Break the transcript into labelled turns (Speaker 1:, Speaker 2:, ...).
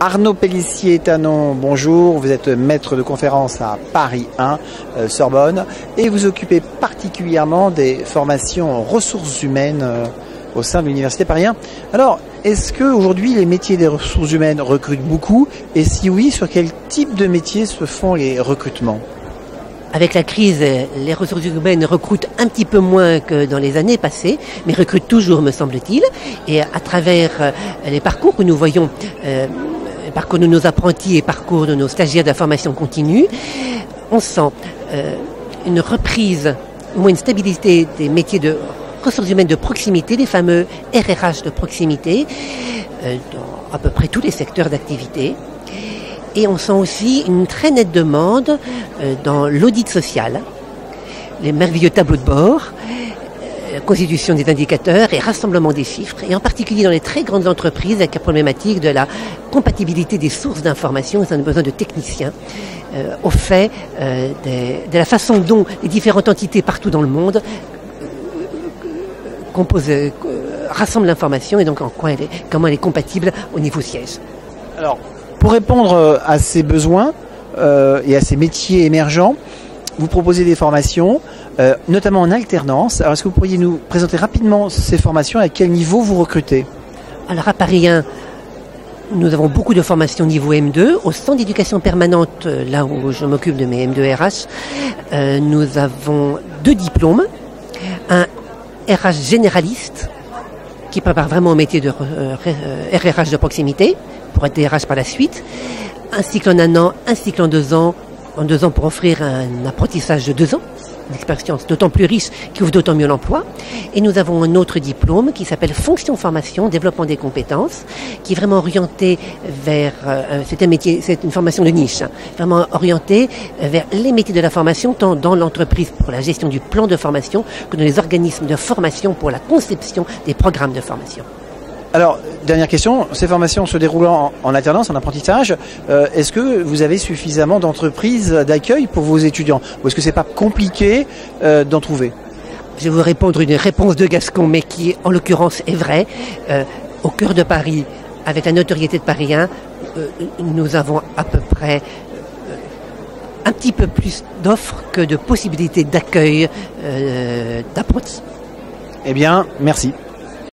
Speaker 1: Arnaud Pellissier-Tanon, bonjour, vous êtes maître de conférence à Paris 1, Sorbonne, et vous occupez particulièrement des formations en ressources humaines au sein de l'Université Paris 1. Alors, est-ce qu'aujourd'hui les métiers des ressources humaines recrutent beaucoup? Et si oui, sur quel type de métiers se font les recrutements?
Speaker 2: Avec la crise, les ressources humaines recrutent un petit peu moins que dans les années passées, mais recrutent toujours, me semble-t-il. Et à travers les parcours que nous voyons, parcours de nos apprentis et parcours de nos stagiaires de la formation continue, on sent une reprise, au moins une stabilité des métiers de ressources humaines de proximité, les fameux RRH de proximité, dans à peu près tous les secteurs d'activité. Et on sent aussi une très nette demande dans l'audit social, les merveilleux tableaux de bord, constitution des indicateurs et rassemblement des chiffres, et en particulier dans les très grandes entreprises avec la problématique de la compatibilité des sources d'information. Ils ont besoin de techniciens au fait de la façon dont les différentes entités partout dans le monde rassemblent l'information et donc comment elle est compatible au niveau siège.
Speaker 1: Alors, pour répondre à ces besoins et à ces métiers émergents, vous proposez des formations, notamment en alternance. Alors, est-ce que vous pourriez nous présenter rapidement ces formations et à quel niveau vous recrutez?
Speaker 2: Alors, à Paris 1, nous avons beaucoup de formations niveau M2. Au centre d'éducation permanente, là où je m'occupe de mes M2 RH, nous avons 2 diplômes. Un RH généraliste, qui prépare vraiment au métier de RRH de proximité, pour être DRH par la suite, un cycle en 1 an, un cycle en 2 ans, pour offrir un apprentissage de 2 ans, une expérience d'autant plus riche qui ouvre d'autant mieux l'emploi. Et nous avons un autre diplôme qui s'appelle Fonction Formation, Développement des compétences, qui est vraiment orienté vers, c'est une formation de niche, vraiment orienté vers les métiers de la formation, tant dans l'entreprise pour la gestion du plan de formation que dans les organismes de formation pour la conception des programmes de formation.
Speaker 1: Alors, dernière question, ces formations se déroulant en alternance, en apprentissage, est-ce que vous avez suffisamment d'entreprises d'accueil pour vos étudiants? Ou est-ce que c'est pas compliqué d'en trouver?
Speaker 2: Je vais vous répondre une réponse de Gascon, mais qui, en l'occurrence, est vraie. Au cœur de Paris, avec la notoriété de Paris 1, nous avons à peu près un petit peu plus d'offres que de possibilités d'accueil d'apprentis.
Speaker 1: Eh bien, merci.